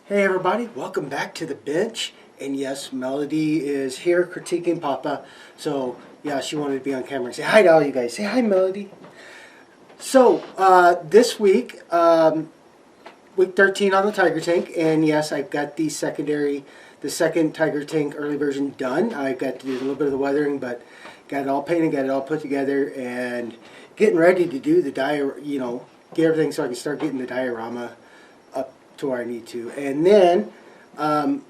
Hey everybody, welcome back to the bench. And yes, Melody is here critiquing Papa. So yeah, she wanted to be on camera and say hi to all you guys. Say hi, Melody. So this week, week 13 on the Tiger tank, and yes, I've got the second Tiger tank early version done. I got to do a little bit of the weathering, but got it all painted, got it all put together, and getting ready to do the get everything so I can start getting the diorama up to where I need to. And then the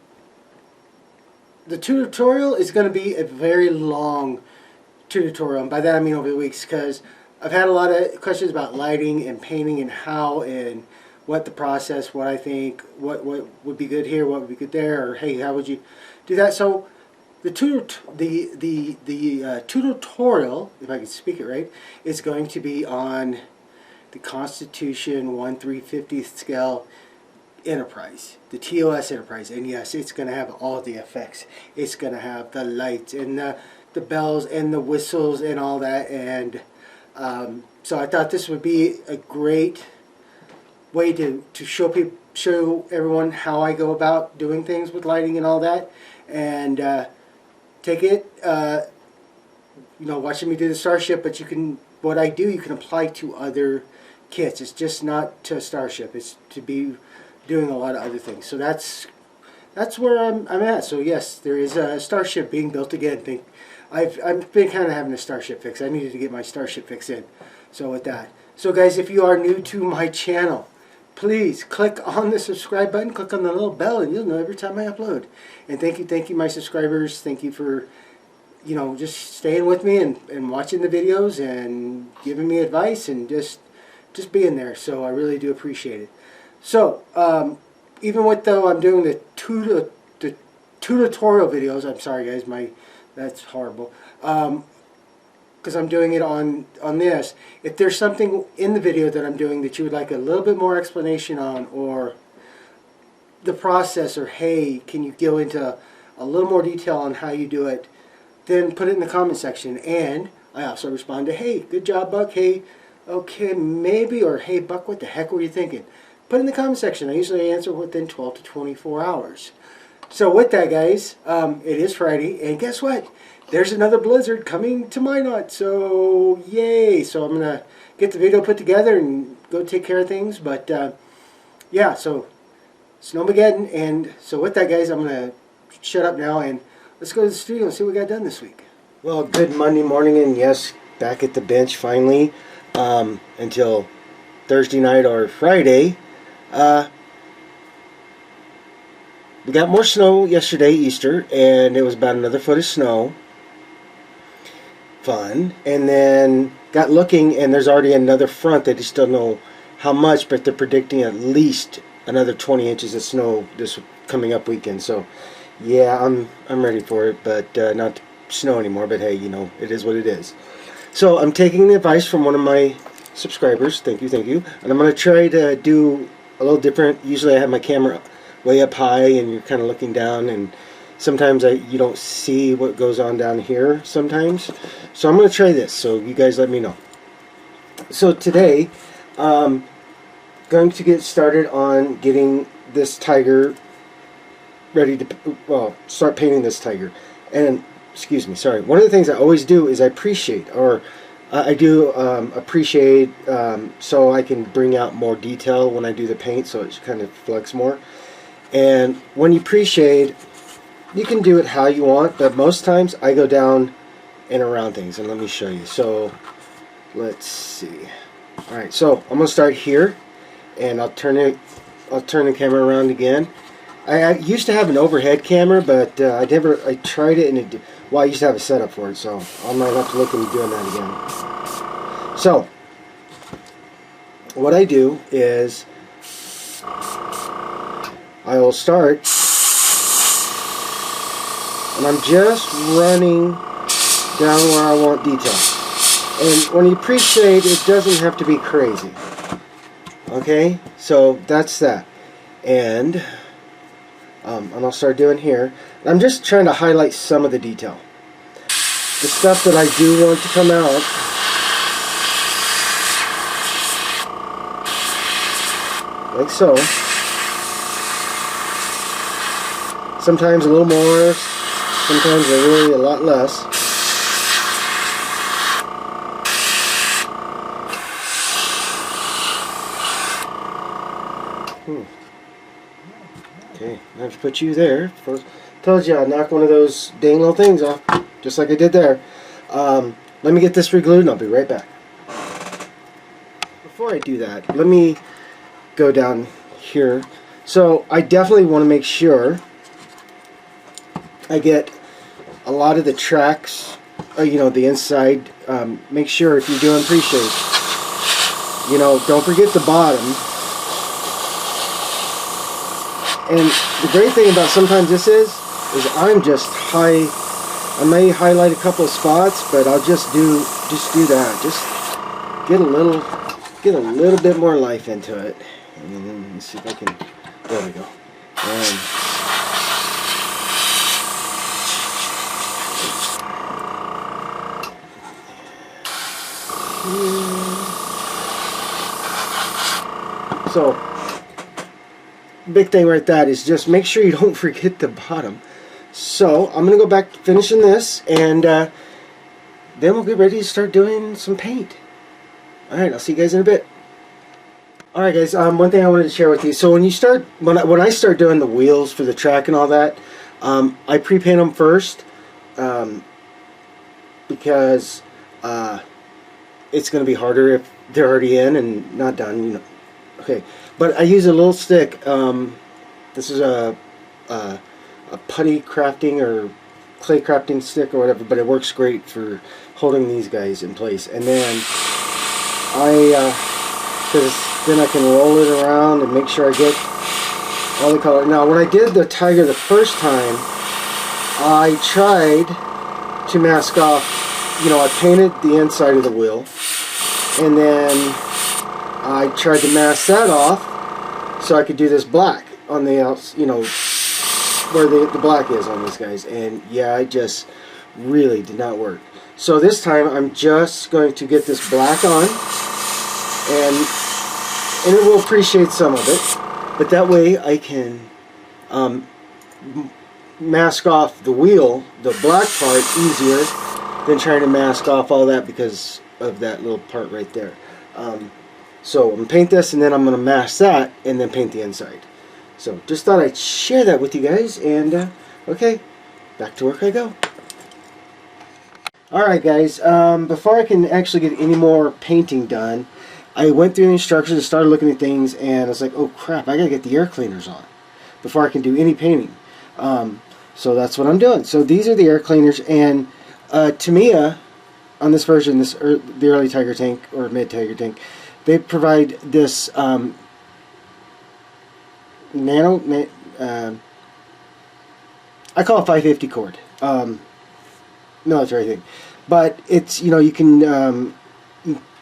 tutorial is going to be a very long tutorial, and by that I mean over the weeks, because I've had a lot of questions about lighting and painting and how and what the process, what I think, what would be good here, what would be good there, or hey, how would you do that? So the tutorial, if I can speak it right, is going to be on the Constitution 1/350th scale Enterprise, the TOS Enterprise. And yes, it's going to have all the effects. It's going to have the lights and the bells and the whistles and all that. And so I thought this would be a great way to show everyone how I go about doing things with lighting and all that. And take it, watching me do the Starship, but what I do, you can apply to other kits. It's just not to Starship. It's to be doing a lot of other things. So that's where I'm at. So yes, there is a Starship being built again. I've been kind of having a Starship fix. I needed to get my Starship fix in. So with that, so guys, if you are new to my channel, please click on the subscribe button, click on the little bell, and you'll know every time I upload. And thank you my subscribers. Thank you for just staying with me and watching the videos and giving me advice and just being there. So I really do appreciate it. So even though I'm doing the tutorial videos, I'm sorry guys, that's horrible, because I'm doing it on this. If there's something in the video that I'm doing that you would like a little bit more explanation on, or the process, or hey, can you go into a little more detail on how you do it, then put it in the comment section. And I also respond to, hey, good job Buck, hey, okay, maybe, or hey Buck, what the heck were you thinking? Put it in the comment section. I usually answer within 12 to 24 hours. So with that, guys, it is Friday, and guess what? There's another blizzard coming to Minot, so yay! So I'm going to get the video put together and go take care of things, but yeah, so Snowmageddon. And so with that, guys, I'm going to shut up now, and let's go to the studio and see what we got done this week. Well, good Monday morning, and yes, back at the bench finally, until Thursday night or Friday. We got more snow yesterday, Easter, and it was about another foot of snow. Fun. And then got looking, and there's already another front. They just don't know how much, but they're predicting at least another 20 inches of snow this coming up weekend. So yeah, I'm ready for it, but not to snow anymore. But hey, it is what it is. So I'm taking the advice from one of my subscribers. Thank you. And I'm going to try to do a little different. Usually I have my camera way up high and you're kind of looking down, and sometimes you don't see what goes on down here sometimes. So I'm going to try this, so you guys let me know. So today going to get started on getting this Tiger ready to, start painting this Tiger. And excuse me, sorry, one of the things I always do is I appreciate, so I can bring out more detail when I do the paint, so it kind of flex more. And when you pre-shade, you can do it how you want, but most times I go down and around things. And let me show you. So let's see. Alright, so I'm gonna start here, and I'll turn the camera around again. I used to have an overhead camera, but I tried it, and I used to have a setup for it, so I might have to look into doing that again. So what I do is I will start, and I'm just running down where I want detail. And when you pre-shade, it doesn't have to be crazy. Okay, so that's that. And I'll start doing here. I'm just trying to highlight some of the detail. The stuff that I do want to come out, like so. Sometimes a little more, sometimes really a lot less. Okay, I have to put you there. Told you I'd knock one of those dang little things off, just like I did there. Let me get this re-glued and I'll be right back. Before I do that, let me go down here. So I definitely want to make sure I get a lot of the tracks, you know, the inside. Make sure if you're doing pre-shape, you know, don't forget the bottom. And the great thing about sometimes this is I'm just I may highlight a couple of spots, but I'll just do that. Just get a little bit more life into it. And then let me see if I can. There we go. So, big thing right there is just make sure you don't forget the bottom. So, I'm going to go back to finishing this, and then we'll get ready to start doing some paint. Alright, I'll see you guys in a bit. Alright guys, one thing I wanted to share with you. So when I start doing the wheels for the track and all that, I pre-paint them first, because it's going to be harder if they're already in and not done, you know. Okay, but I use a little stick. This is a putty crafting or clay crafting stick or whatever, but it works great for holding these guys in place. And then because then I can roll it around and make sure I get all the color. Now, when I did the tiger the first time, I tried to mask off, you know, I painted the inside of the wheel, and then I tried to mask that off so I could do this black on the outside, you know, where the black is on these guys. And yeah, it just really did not work. So this time I'm just going to get this black on, and it will appreciate some of it, but that way I can mask off the wheel, the black part, easier than trying to mask off all that because of that little part right there. So I'm going to paint this, and then I'm going to mask that and then paint the inside. So just thought I'd share that with you guys, and okay, back to work I go. Alright guys, before I can actually get any more painting done, I went through the instructions and started looking at things, and I was like, oh crap, I gotta get the air cleaners on before I can do any painting. So that's what I'm doing. So these are the air cleaners, and Tamiya on this version, the early Tiger tank or mid Tiger tank, they provide this I call it 550 cord, military thing, but it's, you know, you can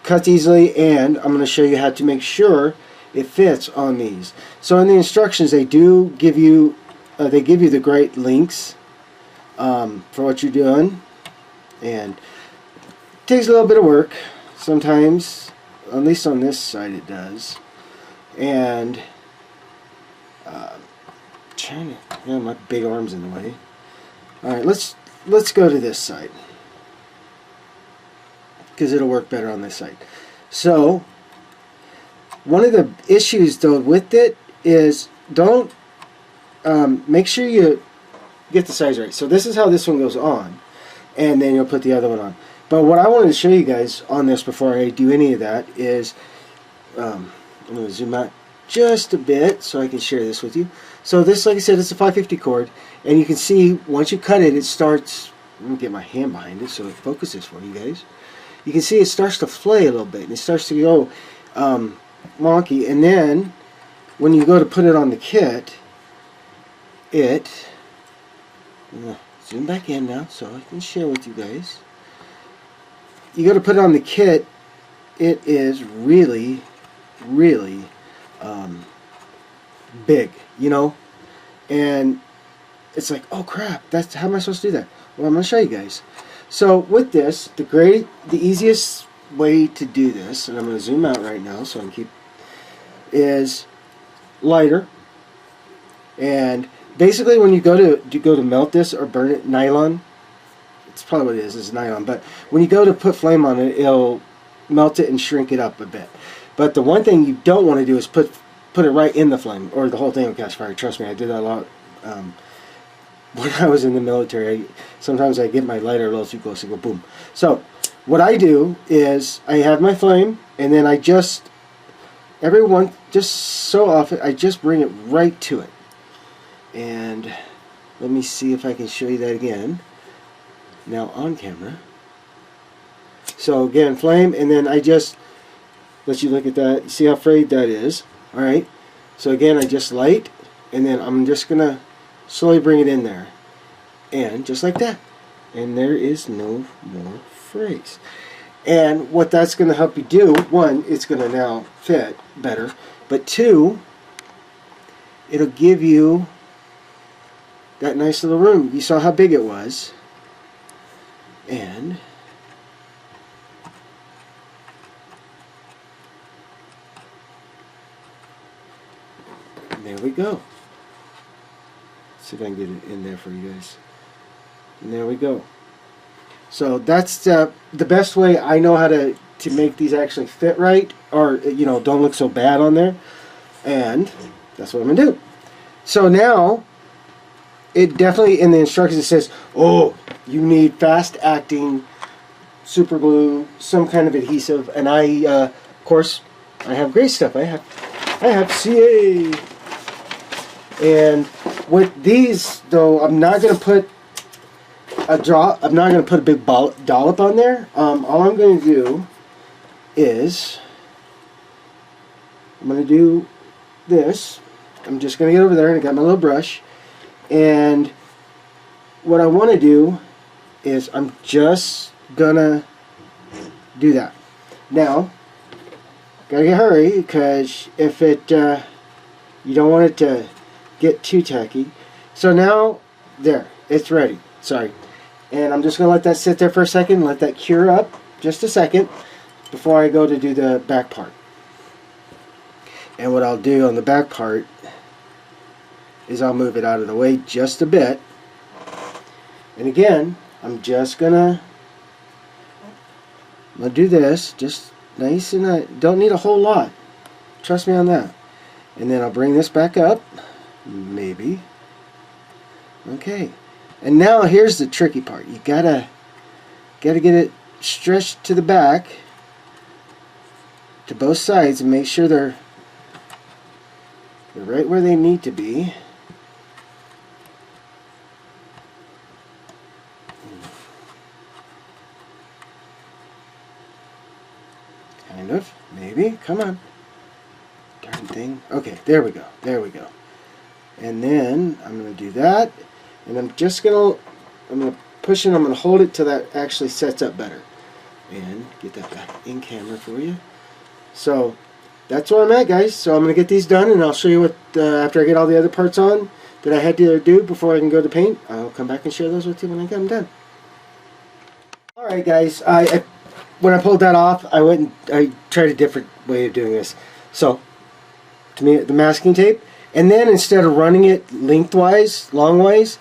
cuts easily, and I'm going to show you how to make sure it fits on these. So in the instructions, they do give you the great links for what you're doing, and it takes a little bit of work sometimes, at least on this side it does. And yeah, my big arm's in the way. Alright, let's go to this side, because it'll work better on this side. So one of the issues though with it is, don't make sure you get the size right. So this is how this one goes on, and then you'll put the other one on. But what I wanted to show you guys on this before I do any of that is, I'm going to zoom out just a bit so I can share this with you. So this, like I said, it's a 550 cord, and you can see once you cut it, it starts, let me get my hand behind it so it focuses for you guys. You can see it starts to flay a little bit, and it starts to go wonky, and then when you go to put it on the kit, zoom back in now so I can share with you guys. You go to put it on the kit, it is really, really big, you know, and it's like, oh crap, that's how am I supposed to do that? Well, I'm going to show you guys. So with this, the easiest way to do this, and I'm going to zoom out right now so I can keep, is lighter, and basically when you go to melt this or burn it, nylon, it's probably what it is nylon, but when you go to put flame on it, it'll melt it and shrink it up a bit. But the one thing you don't want to do is put it right in the flame, or the whole thing will catch fire. Trust me, I did that a lot when I was in the military. Sometimes I get my lighter a little too close and go boom. So what I do is I have my flame, and then I just just so often I just bring it right to it. And let me see if I can show you that again now on camera. So again, flame, and then I just let you look at that. You see how frayed that is? Alright, so again I just light, and then I'm just gonna slowly bring it in there, and just like that, and there is no more frays. And what that's going to help you do, one, it's going to now fit better, but two, it'll give you that nice little room. You saw how big it was, and there we go. See if I can get it in there for you guys. And there we go. So that's the best way I know how to make these actually fit right, or don't look so bad on there. And that's what I'm gonna do. So now it definitely in the instructions it says, oh, you need fast acting super glue, some kind of adhesive, and I of course I have great stuff. I have CA. And with these though, I'm not gonna put I'm not going to put a big dollop on there. All I'm going to do is I'm going to do this. I'm just going to get over there and I got my little brush. And what I want to do is I'm just going to do that. Now, got to hurry because if it, you don't want it to get too tacky. So now, there, it's ready. Sorry. And I'm just going to let that sit there for a second, let that cure up just a second before I go to do the back part. And what I'll do on the back part is I'll move it out of the way just a bit. And again, I'm just going to do this just nice, and I don't need a whole lot. Trust me on that. And then I'll bring this back up, maybe. Okay. And now here's the tricky part. You gotta get it stretched to the back, to both sides, and make sure they're right where they need to be. Kind of, maybe. Come on. Darn thing. Okay, there we go. There we go. And then I'm gonna do that. And I'm gonna push it, I'm gonna hold it till that actually sets up better. And get that back in camera for you. So that's where I'm at, guys. So I'm gonna get these done, and I'll show you what after I get all the other parts on that I had to do before I can go to paint. I'll come back and share those with you when I get them done. Alright guys, when I pulled that off, I tried a different way of doing this. So to me, the masking tape, and then instead of running it lengthwise, longwise,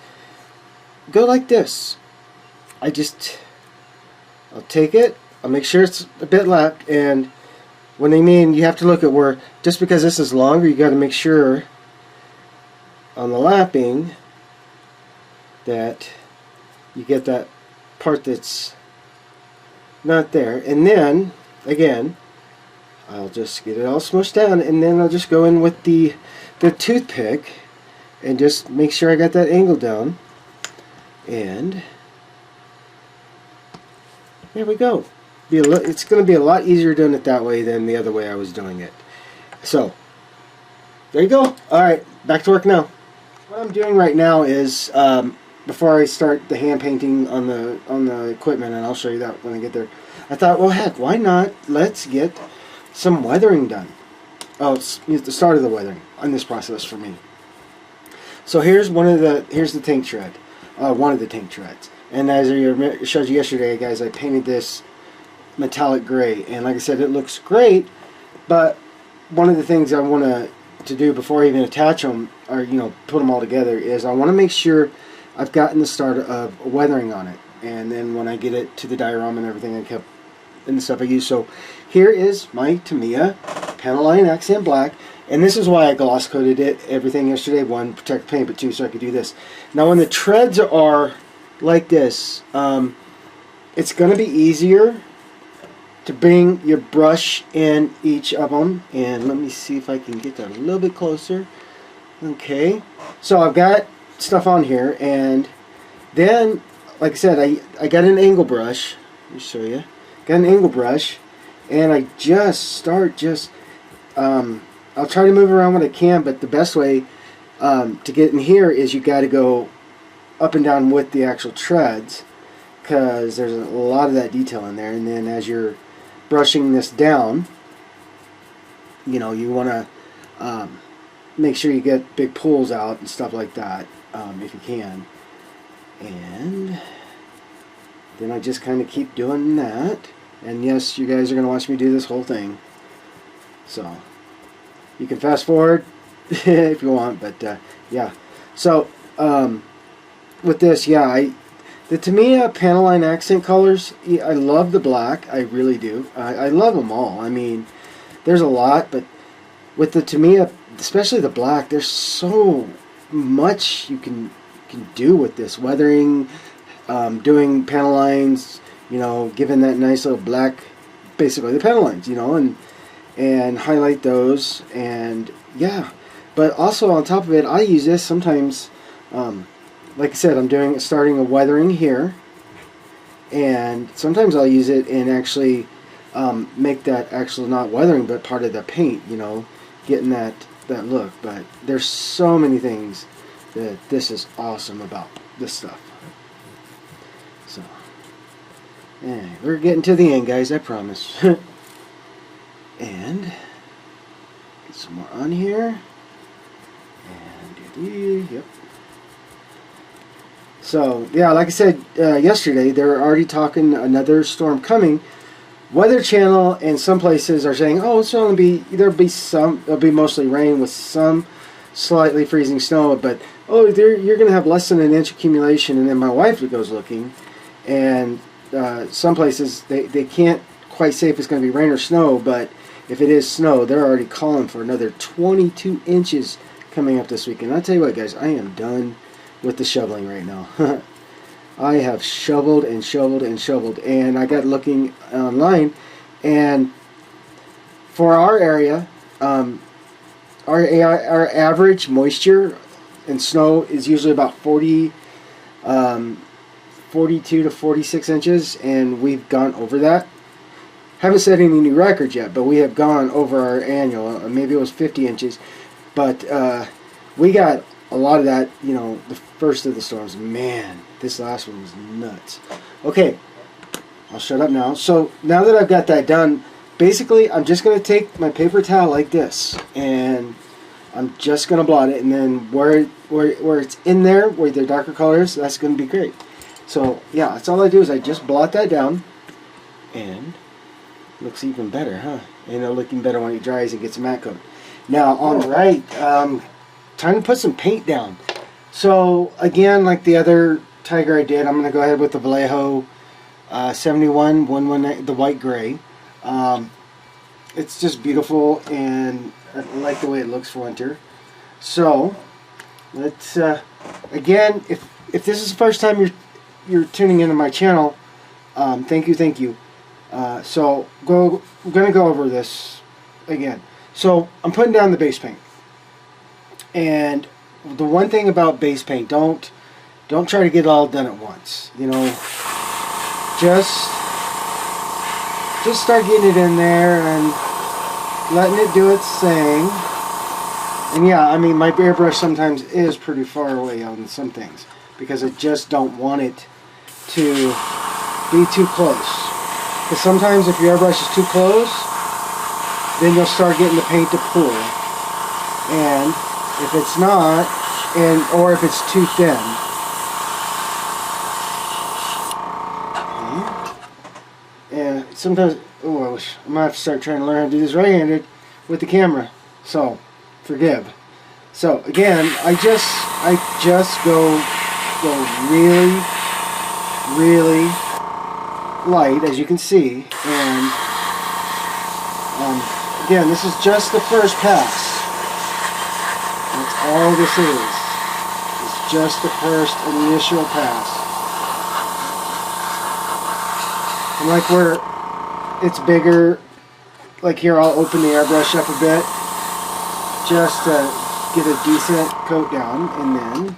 go like this. I'll take it, I'll make sure it's a bit left, and when I mean you have to look at where, just because this is longer, you got to make sure on the lapping that you get that part that's not there. And then again, I'll just get it all smushed down, and then I'll just go in with the toothpick and just make sure I got that angle down. And there we go. It's going to be a lot easier doing it that way than the other way I was doing it. So there you go. Alright, back to work now. What I'm doing right now is before I start the hand painting on the equipment, and I'll show you that when I get there, I thought, well heck, why not, let's get some weathering done. Oh, it's the start of the weathering on this process for me. So here's the tank tread. One of the tank treads, and as I showed you yesterday, guys, I painted this metallic gray, and like I said, it looks great, but one of the things I want to to do before I even attach them, or put them all together, is I want to make sure I've gotten the start of weathering on it, and then when I get it to the diorama and everything, I kept and the stuff I use. So here is my Tamiya panel line accent black, and this is why I gloss coated it everything yesterday. One, protect the paint, but two, so I could do this. Now when the treads are like this, it's going to be easier to bring your brush in each of them, and let me see if I can get that a little bit closer. Okay, so I've got stuff on here, and then like I said, I got an angle brush. Let me show you. Got an angle brush, and I I'll try to move around when I can, but the best way to get in here is you got to go up and down with the actual treads, because there's a lot of that detail in there. And then as you're brushing this down, you want to make sure you get big pulls out and stuff like that, if you can. And then I just kind of keep doing that. And yes, you guys are going to watch me do this whole thing, so you can fast forward if you want, but yeah. So with this, yeah, the Tamiya panel line accent colors, I love the black. I really do. I love them all. I mean, there's a lot, but with the Tamiya, especially the black, there's so much you can do with this weathering, doing panel lines, giving that nice little black, basically the panel lines, and highlight those, and yeah. But also on top of it, I use this sometimes. Like I said, I'm starting a weathering here, and sometimes I'll use it and actually make that actual not weathering but part of the paint, getting that look. But there's so many things that this is awesome about this stuff. So anyway, we're getting to the end, guys, I promise. And get some more on here, and yep. So yeah, like I said yesterday, they're already talking another storm coming. Weather Channel and some places are saying, oh, it's only there'll be mostly rain with some slightly freezing snow, but you're going to have less than an inch accumulation. And then my wife goes looking, and some places they can't quite say if it's going to be rain or snow, but if it is snow, they're already calling for another 22 inches coming up this weekend. I'll tell you what, guys, I am done with the shoveling right now. I have shoveled and shoveled and shoveled, and I got looking online, and for our area, our average moisture and snow is usually about 42 to 46 inches, and we've gone over that. Haven't set any new records yet, but we have gone over our annual. Maybe it was 50 inches, but we got a lot of that, the first of the storms. Man, this last one was nuts. Okay, I'll shut up now. So now that I've got that done, basically I'm just going to take my paper towel like this, and I'm just going to blot it, and then where it's in there, where the darker colors, that's going to be great. So yeah, that's all I do is I just blot that down, and looks even better, huh? And it'll look even better when it dries and gets a matte coat. Now on the right, time to put some paint down. So again, like the other Tiger I did, I'm going to go ahead with the Vallejo 71 the white gray. It's just beautiful, and I like the way it looks for winter. So let's again, if this is the first time you're tuning into my channel, thank you. So we're going to go over this again. So I'm putting down the base paint, and the one thing about base paint, don't try to get it all done at once. Just start getting it in there and letting it do its thing. And yeah, I mean, my airbrush sometimes is pretty far away on some things because I just don't want it to be too close. Because sometimes if your airbrush is too close, then you'll start getting the paint to pool. And if it's not, or if it's too thin, and sometimes, I wish I'm gonna have to start trying to learn how to do this right-handed with the camera. So forgive. So again, I just go really, really light, as you can see, and again, this is just the first pass. That's all this is. It's just the first initial pass. And like where it's bigger, like here I'll open the airbrush up a bit just to get a decent coat down, and then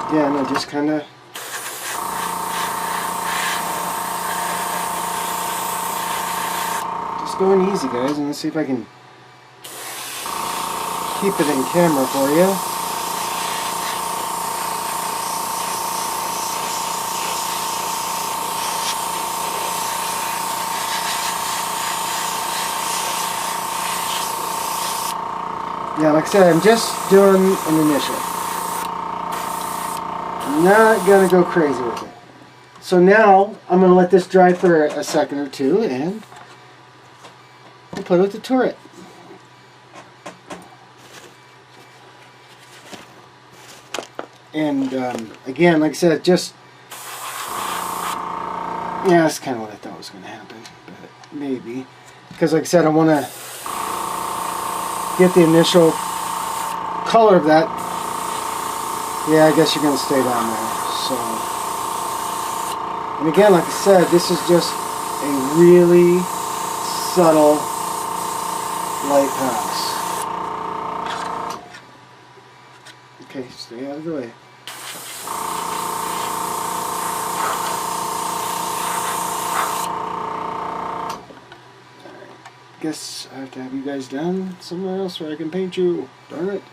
again I just kind of going easy, guys, and let's see if I can keep it in camera for you. Yeah, like I said, I'm just doing an initial. I'm not going to go crazy with it. So now I'm going to let this dry for a second or two, and we'll play with the turret. And again, like I said, just, yeah, that's kind of what I thought was going to happen, but maybe. Because like I said, I want to get the initial color of that. Yeah, I guess you're going to stay down there. So, and again, like I said, this is just a really subtle light pass. Okay, stay out of the way. Guess I have to have you guys down somewhere else where I can paint you. Darn it.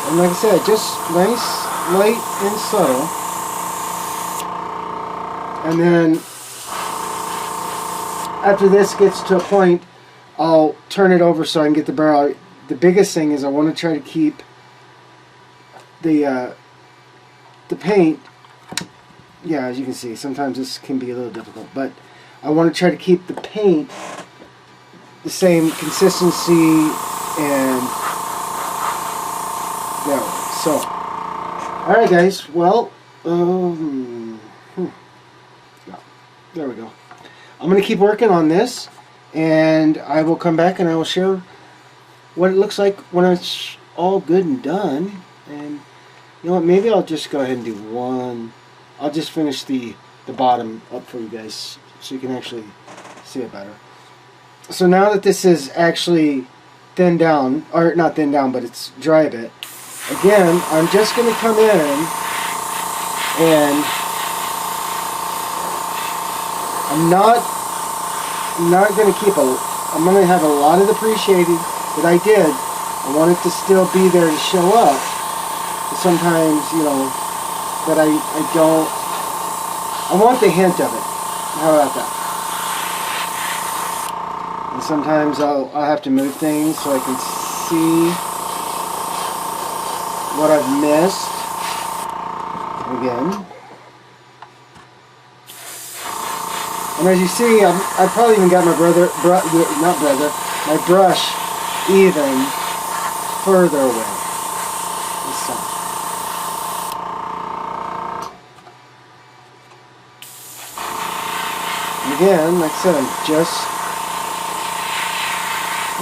And like I said, just nice, light, and subtle. And then after this gets to a point, I'll turn it over so I can get the barrel. The biggest thing is I want to try to keep the paint. Yeah, as you can see, sometimes this can be a little difficult, but I want to try to keep the paint the same consistency and that way. So, alright guys, well, yeah, there we go. I'm going to keep working on this, and I will come back and I will share what it looks like when it's all good and done. And you know what, maybe I'll just go ahead and do one. I'll just finish the bottom up for you guys so you can actually see it better. So now that this is actually thinned down, or not thinned down, but it's dry a bit, again, I'm just going to come in and I'm not going to keep I'm going to have a lot of the pre-shading that I did. I want it to still be there to show up. But sometimes, you know, that I don't, I want the hint of it. How about that? And sometimes I'll have to move things so I can see what I've missed. Again. And as you see, I probably even got my my brush even further away. And again, like I said, I'm just,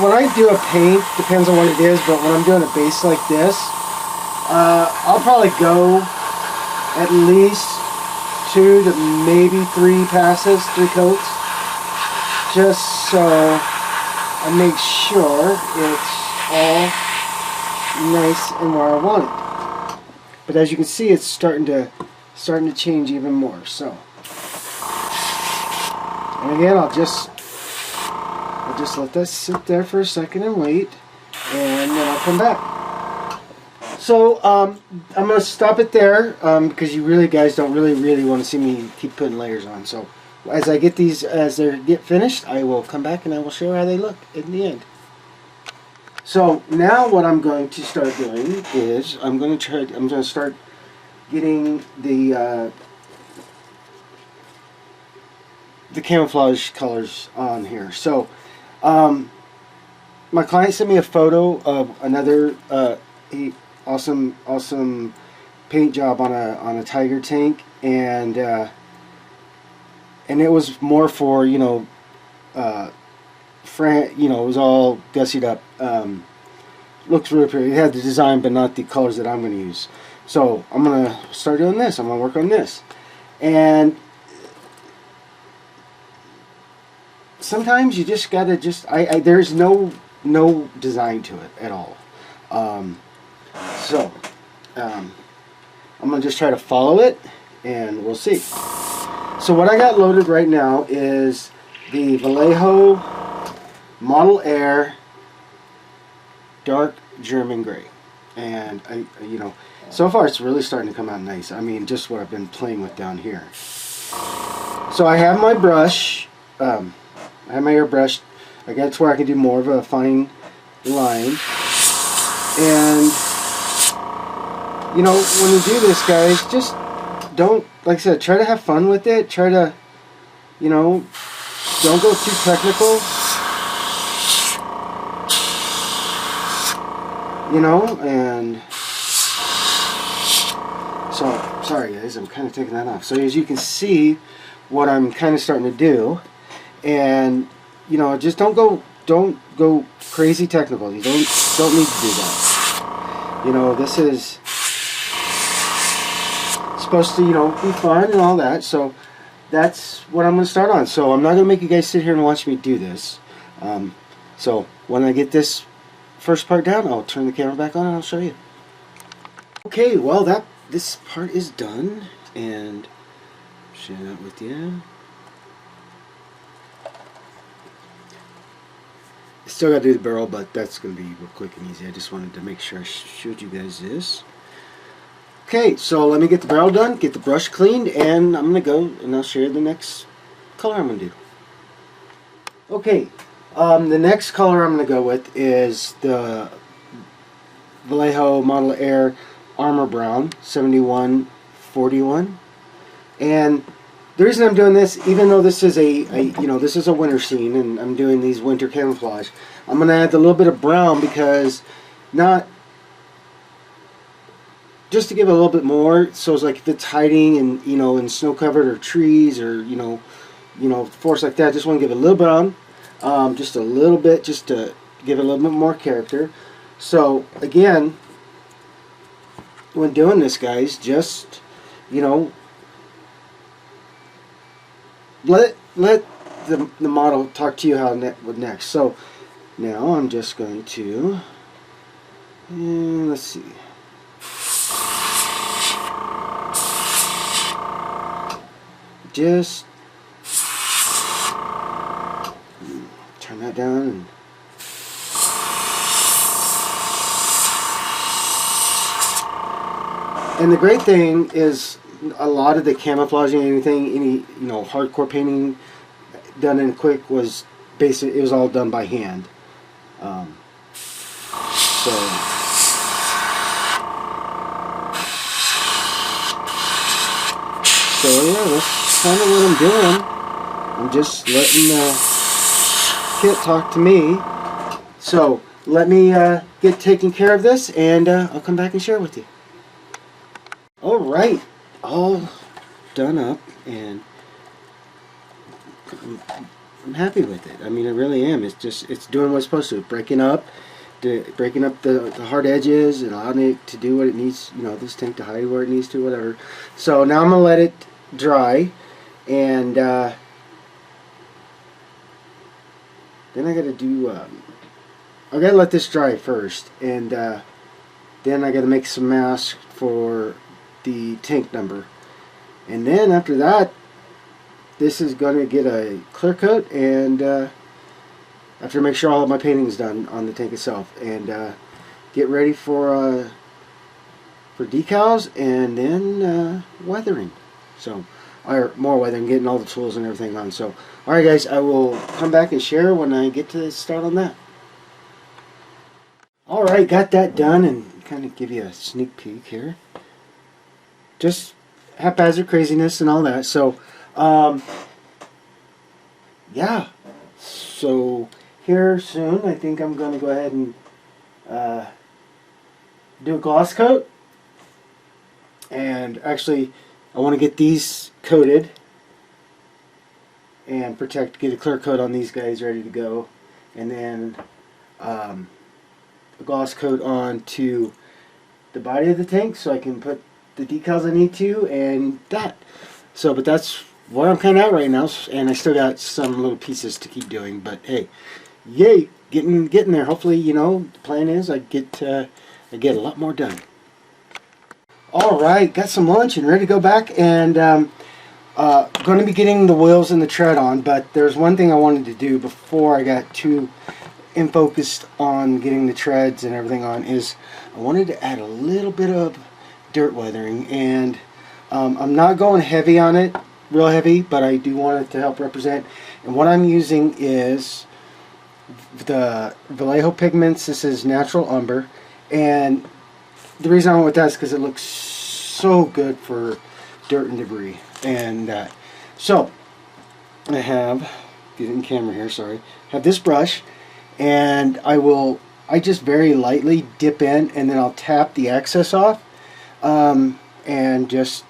when I do a paint, depends on what it is, but when I'm doing a base like this, I'll probably go at least 2 to maybe 3 passes, 3 coats, just so I make sure it's all nice and where I want it. But as you can see, it's starting to change even more. So, and again, I'll just let that sit there for a second and wait, and then I'll come back. So I'm going to stop it there because you really guys don't really want to see me keep putting layers on. So as I get these, as they get finished, I will come back and I will show how they look in the end. So now what I'm going to start doing is I'm going to start getting the the camouflage colors on here. So my client sent me a photo of another awesome paint job on a Tiger tank, and it was more for, you know, it was all gussied up. Looks really pretty. It had the design, but not the colors that I'm going to use. So I'm going to start doing this. I'm going to work on this. And sometimes you just got to there's no design to it at all. I'm going to just try to follow it, and we'll see. So what I got loaded right now is the Vallejo Model Air Dark German Gray. And you know, so far it's really starting to come out nice. I mean, just what I've been playing with down here. So I have my brush, I have my airbrush. I got to where I can do more of a fine line. And you know, when you do this, guys, just don't, like I said, try to have fun with it. Try to, you know, don't go too technical. You know, and so, sorry guys, I'm kind of taking that off. So as you can see what I'm kind of starting to do, and you know, just don't go crazy technical. You don't need to do that. You know, this is supposed to, you know, be fun and all that. So that's what I'm going to start on. So I'm not going to make you guys sit here and watch me do this. So when I get this first part down, I'll turn the camera back on and I'll show you. Okay, well this part is done, and share that with you. I still gotta do the barrel, but that's gonna be real quick and easy. I just wanted to make sure I showed you guys this. Okay, so let me get the barrel done, get the brush cleaned, and I'm gonna go and I'll share the next color I'm gonna do. Okay. The next color I'm going to go with is the Vallejo Model Air Armor Brown 7141. And the reason I'm doing this, even though this is this is a winter scene and I'm doing these winter camouflage, I'm going to add a little bit of brown, because just to give a little bit more, so it's like if it's hiding in, you know, in snow covered or trees or you know forests like that, just want to give it a little brown. Just a little bit, just to give it a little bit more character. So again, when doing this, guys, just, you know, let the model talk to you how next. So now I'm just going to, let's see. Just turn that down, and the great thing is a lot of the camouflaging, any hardcore painting done in quick was basic. It was all done by hand. So yeah, that's kind of what I'm doing. I'm just letting Kit talk to me. So let me get taken care of this, and I'll come back and share it with you. Alright, all done up, and I'm happy with it. I mean, I really am. It's doing what it's supposed to. Breaking up the hard edges and allowing it to do what it needs, you know, this tank to hide where it needs to, whatever. So now I'm going to let it dry, and then I got to do, I got to let this dry first, and then I got to make some masks for the tank number. And then after that, this is going to get a clear coat, and I have to make sure all of my painting is done on the tank itself, and get ready for decals, and then weathering. So, or more weathering, getting all the tools and everything on. So, alright guys, I will come back and share when I get to start on that. Alright, got that done, and kind of give you a sneak peek here. Just haphazard craziness and all that. So, yeah, so here soon I think I'm going to go ahead and do a gloss coat. And actually I want to get these coated and get a clear coat on these guys ready to go, and then a gloss coat onto the body of the tank so I can put the decals I need to, and that. So, but that's where I'm kind of at right now, and I still got some little pieces to keep doing. But hey, yay, getting there. Hopefully, you know, the plan is I get a lot more done. All right, got some lunch and ready to go back, and going to be getting the wheels and the tread on. But there's one thing I wanted to do before I got too focused on getting the treads and everything on, is I wanted to add a little bit of dirt weathering, and I'm not going heavy on it, real heavy, but I do want it to help represent. And what I'm using is the Vallejo pigments. This is natural umber, and the reason I went with that is because it looks so good for dirt and debris. And so I have, get it in camera here, sorry, have this brush, and I just very lightly dip in, and then I'll tap the excess off, and just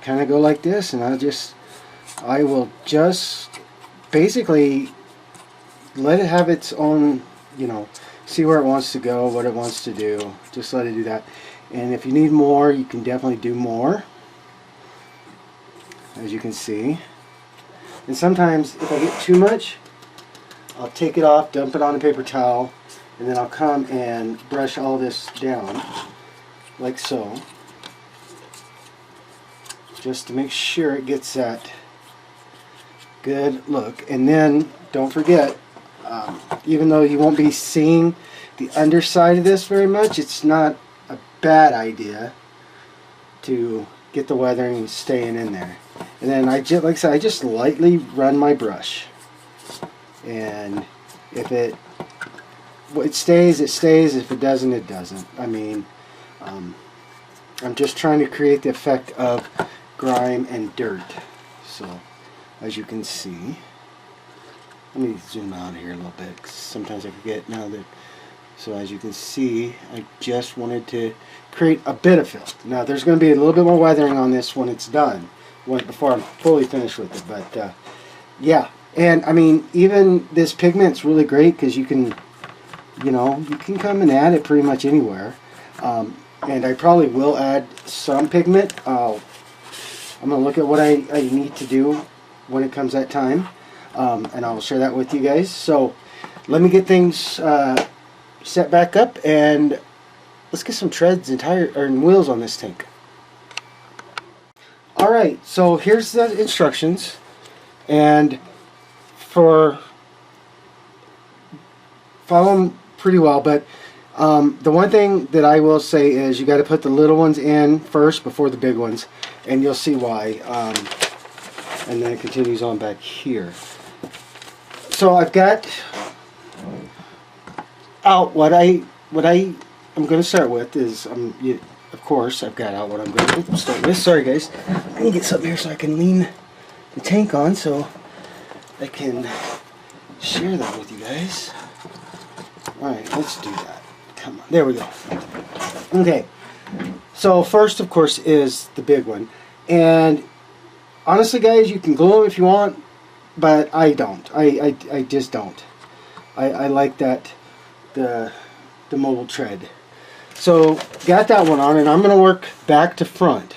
kind of go like this, and I will just basically let it have its own, you know, see where it wants to go, what it wants to do. Just let it do that. And if you need more, you can definitely do more, as you can see. And sometimes if I get too much, I'll take it off, dump it on a paper towel, and then I'll come and brush all this down like so, just to make sure it gets that good look. And then don't forget, even though you won't be seeing the underside of this very much, it's not a bad idea to get the weathering staying in there. And then like I said, I just lightly run my brush, and if it stays, it stays. If it doesn't, it doesn't. I mean, I'm just trying to create the effect of grime and dirt. So as you can see, let me zoom out here a little bit, 'cause sometimes I forget now that. So as you can see, I just wanted to create a bit of fill. Now there's going to be a little bit more weathering on this when it's done, before I'm fully finished with it. But yeah, and I mean, even this pigment's really great because you can, you know, you can come and add it pretty much anywhere. And I probably will add some pigment. I'm going to look at what I need to do when it comes that time, and I'll share that with you guys. So let me get things set back up, and let's get some treads and wheels on this tank. Alright, so here's the instructions, and follow them pretty well, but the one thing that I will say is you got to put the little ones in first before the big ones, and you'll see why. And then it continues on back here. So I've got out what I'm going to start with is, of course, I've got out what I'm going to start with. Sorry guys, I need to get something here so I can lean the tank on so I can share that with you guys. Alright, let's do that. Come on, there we go. Okay, so first, of course, is the big one. And honestly, guys, you can glue them if you want, but I don't. I just don't. I like that, the mobile tread. So got that one on, and I'm going to work back to front.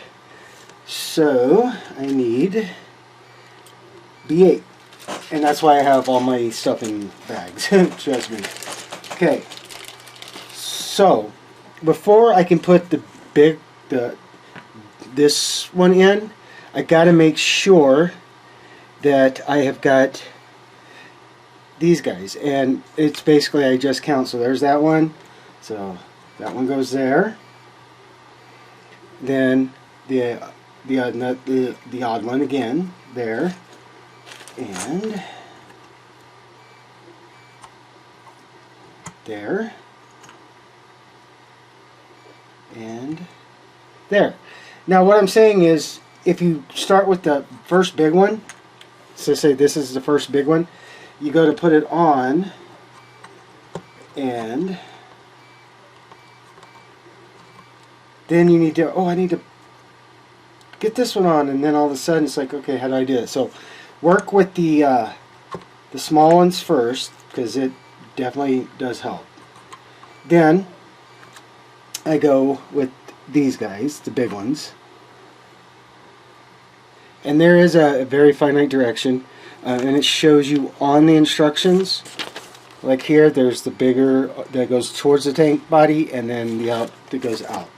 So I need B8, and that's why I have all my stuff in bags. Trust me. Okay. So before I can put this one in, I got to make sure that I have got these guys, and it's basically I just count. So there's that one. So that one goes there. Then the odd one again there, and there, and there. Now what I'm saying is, if you start with the first big one, so say this is the first big one, you go to put it on, and then you need to, oh, I need to get this one on, and then all of a sudden it's like, okay, how do I do it? So work with the small ones first, because it definitely does help. Then I go with these guys, the big ones, and there is a very finite direction, and it shows you on the instructions. Like here, there's the bigger that goes towards the tank body, and then the out that goes out.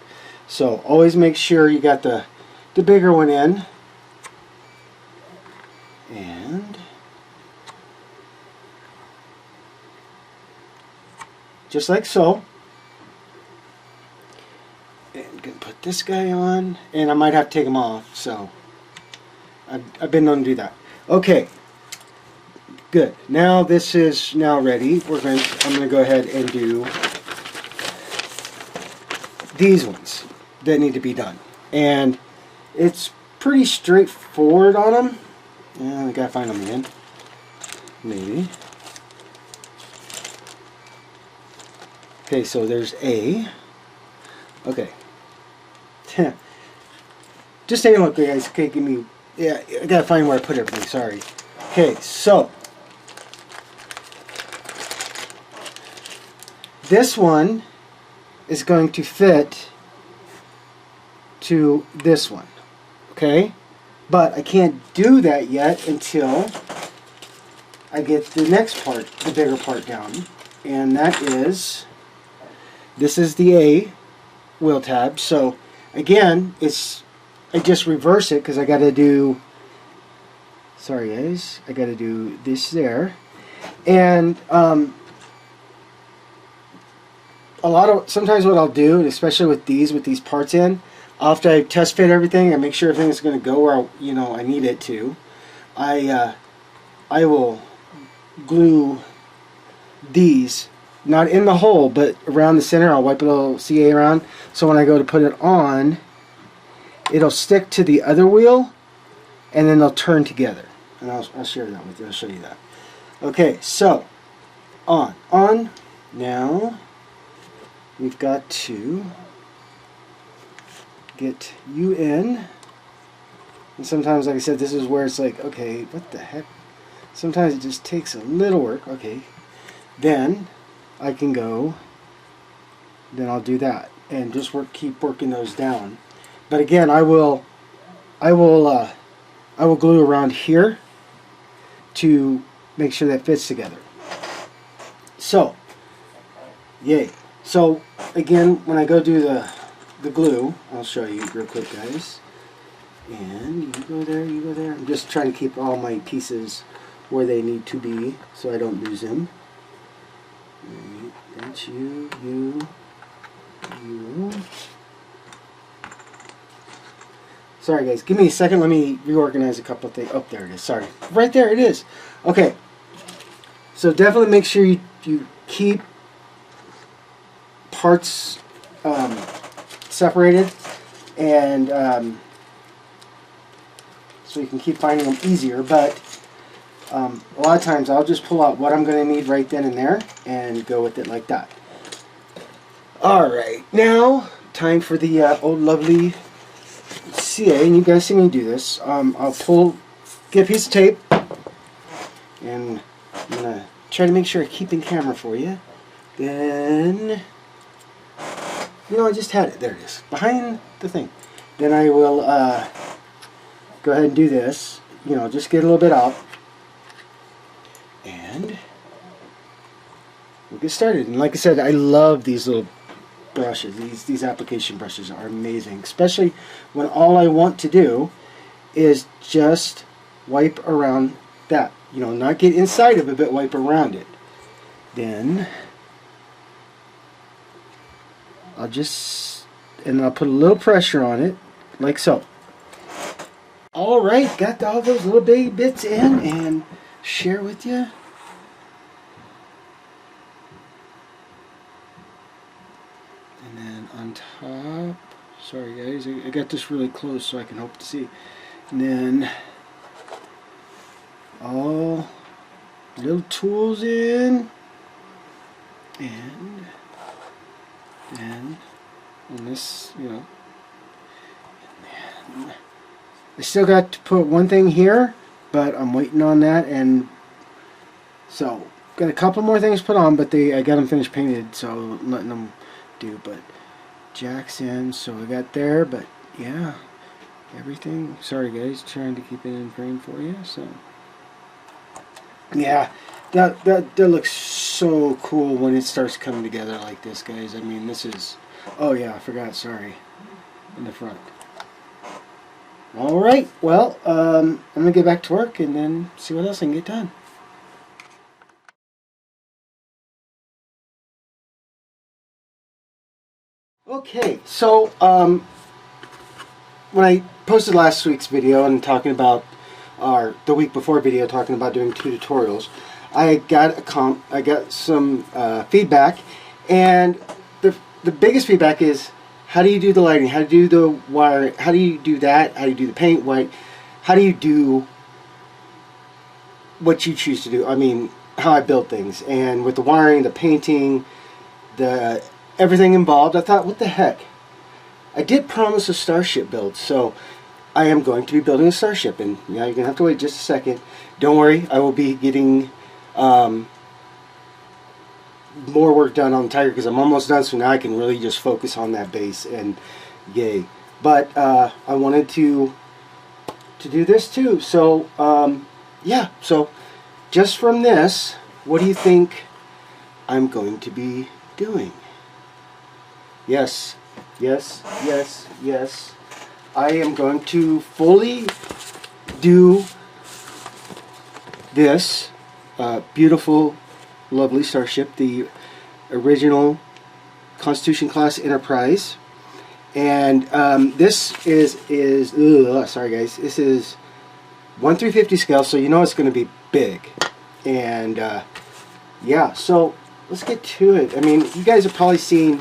So always make sure you got the bigger one in, and just like so. And I'm gonna put this guy on, and I might have to take him off, so I've been known to do that. Okay, good. Now this is now ready. I'm gonna go ahead and do these ones that need to be done, and it's pretty straightforward on them. Yeah, I gotta find them again. Maybe. Okay, so there's A. Okay. Just take a look, guys. Okay, give me. Yeah, I gotta find where I put everything. Sorry. Okay, so this one is going to fit to this one. Okay, but I can't do that yet until I get the next part, the bigger part down, and that is, this is the A wheel tab. So again, I just reverse it because I got to do, sorry guys, I got to do this there, and sometimes what I'll do, especially with these parts in, after I test fit everything and make sure everything's going to go where I need it to, I will glue these, not in the hole, but around the center. I'll wipe a little CA around, so when I go to put it on, it'll stick to the other wheel, and then they'll turn together. And I'll share that with you. I'll show you that. Okay, so on. Now we've got to get you in, and sometimes, like I said, this is where it's like, okay, what the heck? Sometimes it just takes a little work. Okay, then I can go. Then I'll do that and just keep working those down. But again, I will glue around here to make sure that fits together. So, yay. So again, when I go do the glue, I'll show you real quick, guys. And you go there, you go there. I'm just trying to keep all my pieces where they need to be so I don't lose them. That's you. Sorry guys, give me a second, let me reorganize a couple of things. Oh, there it is, sorry. Right there it is. Okay, so definitely make sure you keep parts separated, and so you can keep finding them easier, but a lot of times I'll just pull out what I'm going to need right then and there and go with it like that. Alright, now time for the old lovely CA, and you guys see me do this. I'll get a piece of tape, and I'm going to try to make sure I keep in camera for you. Then, I just had it. There it is, behind the thing. Then I will go ahead and do this. Just get a little bit out, and we'll get started. And like I said, I love these little brushes. These application brushes are amazing, especially when all I want to do is just wipe around that. Not get inside of it, but wipe around it. Then I'll put a little pressure on it, like so. Alright, got all those little baby bits in, and share with you. And then on top, sorry guys, I got this really close so I can hope to see. And then all little tools in, and this, you know, and I still got to put one thing here, but I'm waiting on that, and so got a couple more things put on, but I got them finished painted, so I'm letting them do. But jacks in, so we got there, but yeah, everything. Sorry guys, trying to keep it in frame for you. So yeah, that looks so cool when it starts coming together like this, guys. I mean, this is, oh yeah, I forgot, sorry, in the front. Alright, well, I'm gonna get back to work and then see what else I can get done. Okay, so when I posted last week's video and talking about, or the week before video talking about doing 2 tutorials, I got some feedback, and the biggest feedback is, how do you do the lighting? How do you do the wire? How do you do that? How do you do the paint white? How do you do what you choose to do? I mean, how I build things, and with the wiring, the painting, the everything involved. I thought, what the heck? I did promise a Starship build, so I am going to be building a Starship, and yeah, you're gonna have to wait just a second. Don't worry, I will be getting more work done on the Tiger because I'm almost done, so now I can really just focus on that base, and yay. But I wanted to do this too, so yeah, so just from this, what do you think I'm going to be doing? Yes, yes, yes, yes. I am going to fully do this beautiful, lovely Starship, the original Constitution class Enterprise, and this is sorry guys, this is 1/350 scale, so you know it's going to be big, and yeah, so let's get to it. I mean, you guys have probably seen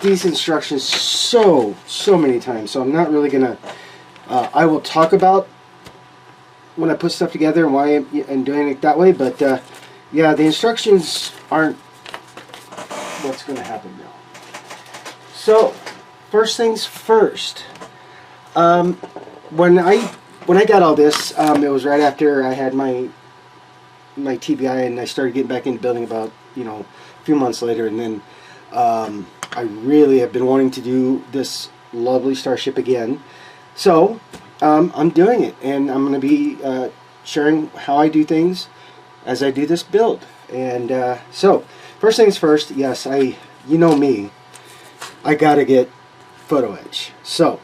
these instructions so many times, so I'm not really gonna I will talk about when I put stuff together and why I'm doing it that way, but yeah, the instructions aren't what's gonna happen now. So first things first, when I got all this, it was right after I had my T.B.I, and I started getting back into building about, you know, a few months later, and then I really have been wanting to do this lovely Starship again. So I'm doing it, and I'm going to be sharing how I do things as I do this build. And so first things first, yes, you know me, I gotta get photo etch. So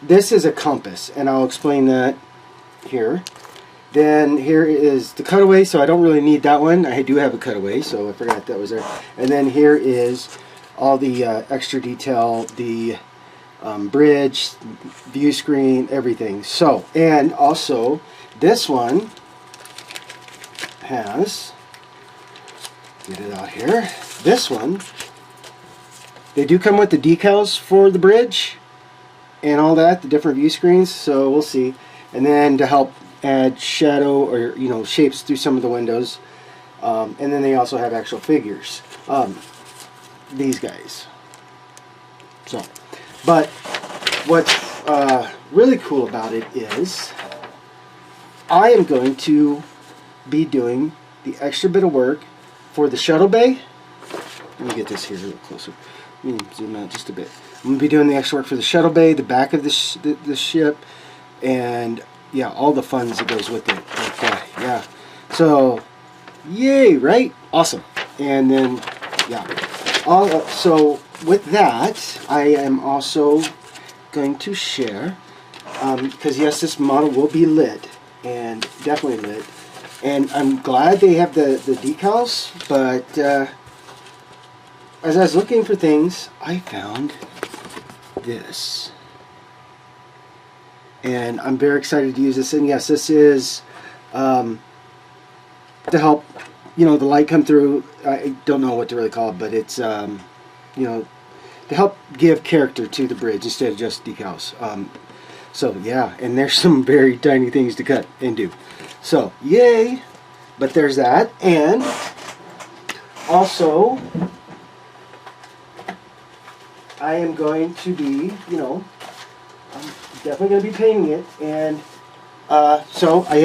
this is a compass, and I'll explain that here. Then here is the cutaway, so I don't really need that one. I do have a cutaway, so I forgot that was there. And then here is all the extra detail, the bridge, view screen, everything. So, and also this one has, get it out here, this one, they do come with the decals for the bridge and all that, the different view screens, so we'll see. And then to help add shadow or, you know, shapes through some of the windows, and then they also have actual figures, these guys. So, but what's really cool about it is I am going to be doing the extra bit of work for the shuttle bay. Let me get this here a little closer. Let me zoom out just a bit. I'm going to be doing the extra work for the shuttle bay, the back of the ship, and yeah, all the funds that goes with it. Okay, yeah. So, yay, right? Awesome. And then, yeah. So, with that, I am also going to share, because yes, this model will be lit, and definitely lit. And I'm glad they have the decals, but as I was looking for things, I found this. And I'm very excited to use this. And yes, this is to help, you know, the light come through. I don't know what to really call it, but it's, you know, to help give character to the bridge instead of just decals. So yeah, and there's some very tiny things to cut and do. So yay! but there's that. And also, I am going to be, you know, I'm definitely going to be painting it. And so I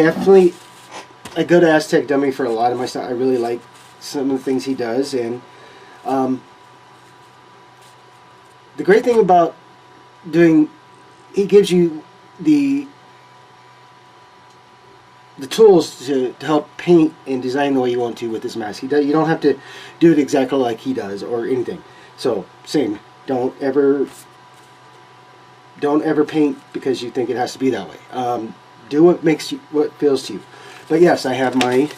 go to Aztec Dummy for a lot of my stuff. I really like some of the things he does. And the great thing about doing, he gives you the tools to help paint and design the way you want to with this mask. You don't have to do it exactly like he does or anything. So same, don't ever paint because you think it has to be that way. Do what feels to you. But yes, I have my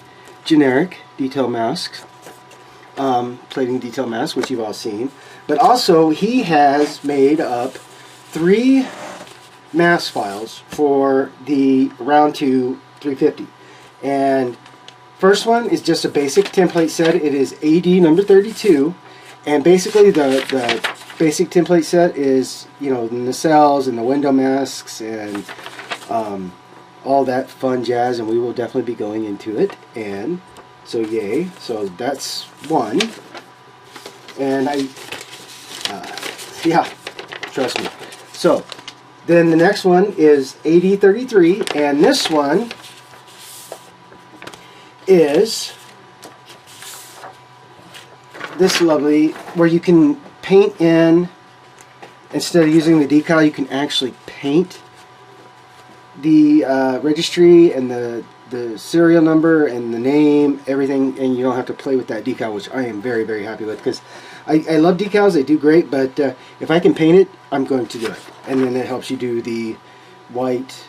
generic detail masks, plating detail mask, which you've all seen. But also he has made up 3 mask files for the round 2 350. And first one is just a basic template set. It is AD number 32, and basically the basic template set is, you know, the nacelles and the window masks and all that fun jazz, and we will definitely be going into it. And so yay, so that's one. And yeah, trust me. So then the next one is AD 33, and this one is this lovely, where you can paint in, instead of using the decal, you can actually paint the registry and the serial number and the name, everything, and you don't have to play with that decal, which I am very, very happy with, because I love decals. They do great, but if I can paint it, I'm going to do it. And then it helps you do the white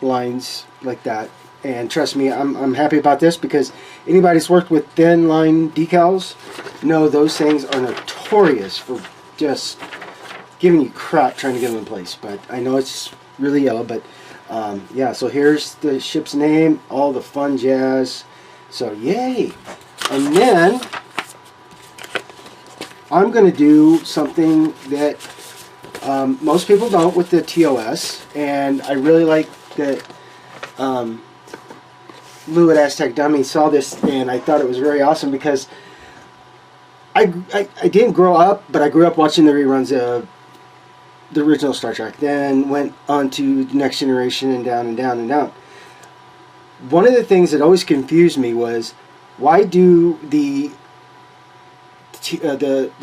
lines like that. And trust me, I'm happy about this, because anybody that's worked with thin line decals know those things are notorious for just giving you crap trying to get them in place. But I know it's really yellow, but yeah, so here's the ship's name, all the fun jazz. So yay! And then I'm going to do something that most people don't with the TOS, and I really like that Lou at Aztec Dummy saw this, and I thought it was very awesome, because I didn't grow up, but I grew up watching the reruns of the original Star Trek, then went on to the Next Generation and down and down and down. One of the things that always confused me was, why do the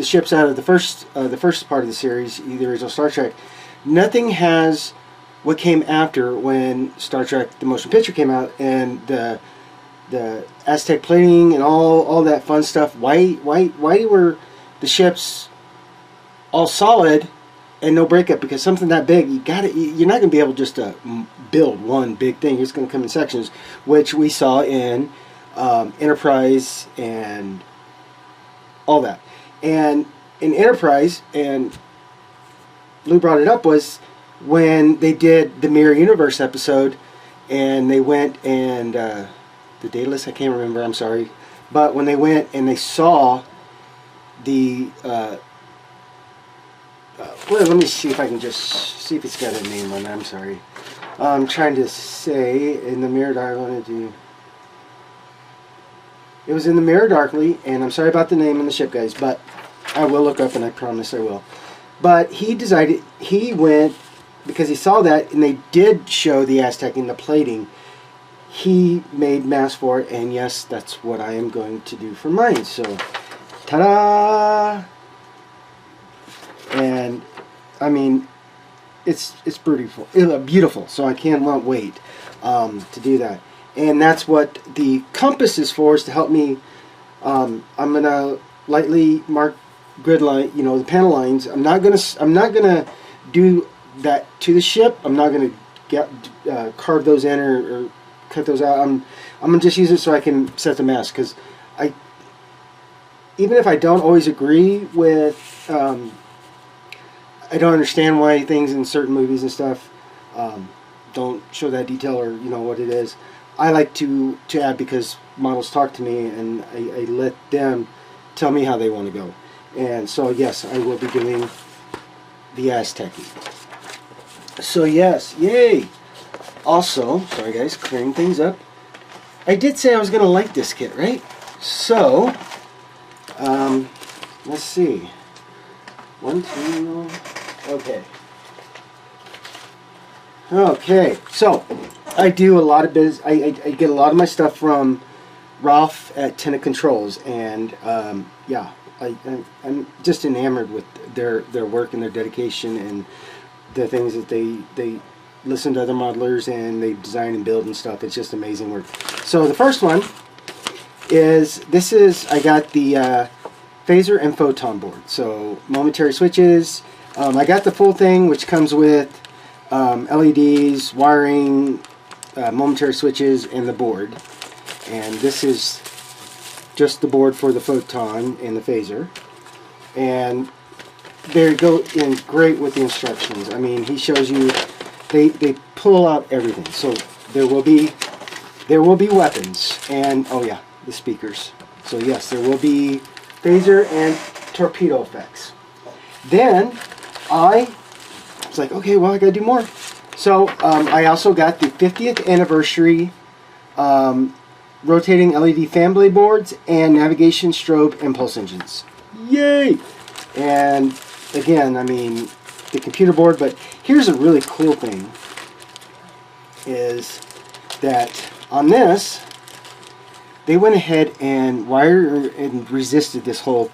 ships out of the first part of the series, the original Star Trek, nothing has what came after when Star Trek the motion picture came out, and the Aztec plating and all that fun stuff. Why were the ships all solid and no breakup? Because something that big, you're not going to be able just to build one big thing. It's going to come in sections, which we saw in Enterprise and all that. And in Enterprise, and Lou brought it up, was when they did the Mirror Universe episode, and they went and the Daedalus, I can't remember, I'm sorry, but when they went and they saw the well, let me see if I can just see if it's got a name on it. I'm sorry, I'm trying to say in the Mirror Dark, I wanted to, it was in the Mirror Darkly, and I'm sorry about the name on the ship, guys, but I will look up, and I promise I will. But he decided, he went, because he saw that, and they did show the Aztec in the plating, he made masks for it, and yes, that's what I am going to do for mine. So, ta-da! And, I mean, it's beautiful, so I can't wait to do that. And that's what the compass is for, is to help me. I'm gonna lightly mark grid line, you know, the panel lines. I'm not gonna do that to the ship. I'm not gonna carve those in or cut those out. I'm gonna just use it so I can set the mask, because even if I don't always agree with, I don't understand why things in certain movies and stuff don't show that detail, or you know what it is. I like to add, because models talk to me, and I let them tell me how they want to go. And so yes, I will be doing the Aztec. So yes, yay! Also, sorry guys, clearing things up. I did say I was going to light this kit, right? So, let's see. 1, 2, okay. Okay, so I do a lot of business. I get a lot of my stuff from Ralph at Tenna Controls, and yeah, I'm just enamored with their work and their dedication and the things that they listen to other modelers and they design and build and stuff. It's just amazing work. So the first one is, I got the phaser and photon board. So momentary switches. I got the full thing, which comes with LEDs, wiring, momentary switches, and the board. And this is just the board for the photon and the phaser. And they go in great with the instructions. I mean, he shows you, they pull out everything. So there will be weapons, and oh yeah, the speakers. So yes, there will be phaser and torpedo effects. Then I was like, okay, well, I gotta do more. So I also got the 50th anniversary rotating LED fan blade boards and navigation strobe impulse engines. Yay! And again, I mean, the computer board, but here's a really cool thing, is that on this, they went ahead and wired and resisted this whole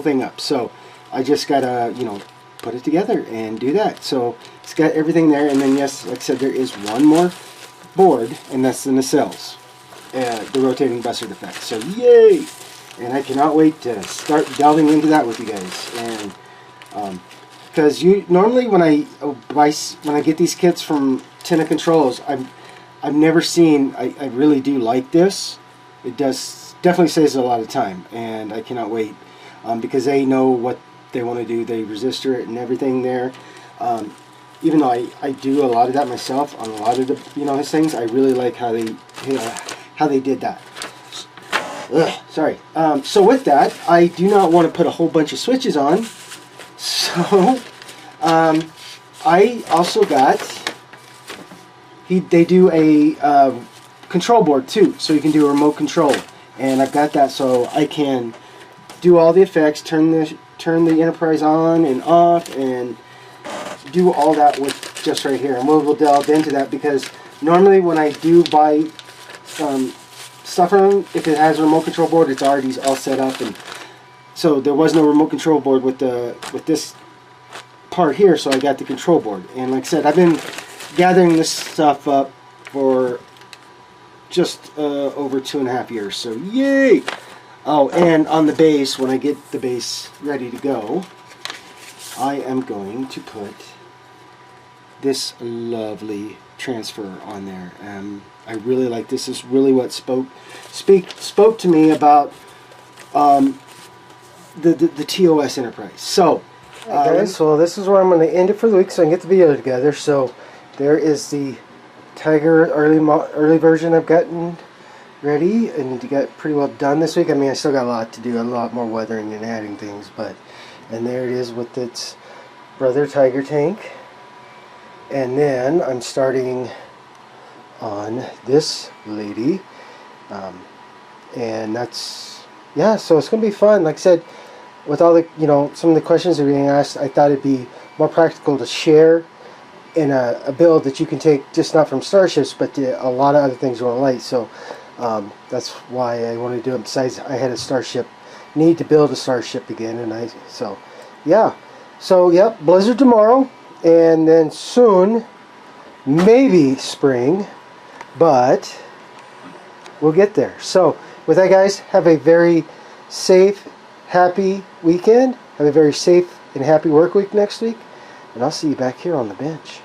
thing up. So I just gotta, you know, put it together and do that. So it's got everything there, and then yes, like I said, there is one more board, and that's the nacelles, the rotating buzzard effect. So yay! And I cannot wait to start delving into that with you guys. And because normally when I get these kits from Tenna Controls, I've never seen. I really do like this. It definitely saves a lot of time, and I cannot wait because they know what they want to do. They resistor it and everything there. Even though I do a lot of that myself on a lot of the his things, I really like how they did that. Ugh, sorry. So with that, I do not want to put a whole bunch of switches on. So I also got. They do a control board too, so you can do a remote control, and I've got that so I can do all the effects, turn the Enterprise on and off, and do all that with just right here. And we'll delve into that, because normally when I do buy stuff from them, if it has a remote control board, it's already all set up, and so there was no remote control board with this part here, so I got the control board. And like I said, I've been gathering this stuff up for just over 2.5 years, so yay! Oh, and on the base, when I get the base ready to go, I am going to put this lovely transfer on there. I really like this. This is really what spoke to me about the TOS Enterprise. So, guys, well, this is where I'm going to end it for the week, so I can get the video together. So, there is the Tiger early version I've gotten ready and got pretty well done this week. I mean, I still got a lot to do, a lot more weathering and adding things, and there it is with its brother Tiger tank. And then I'm starting on this lady, and that's, yeah, so it's gonna be fun. Like I said, with all the, some of the questions that are being asked, I thought it'd be more practical to share in a build that you can take, just not from starships, but to a lot of other things you want to light. So that's why I wanted to do it. Besides, I had a starship, need to build a starship again, and so yeah. So yep, blizzard tomorrow, and then soon, maybe spring, but we'll get there. So with that, guys, have a very safe, happy weekend. Have a very safe and happy work week next week. And I'll see you back here on the bench.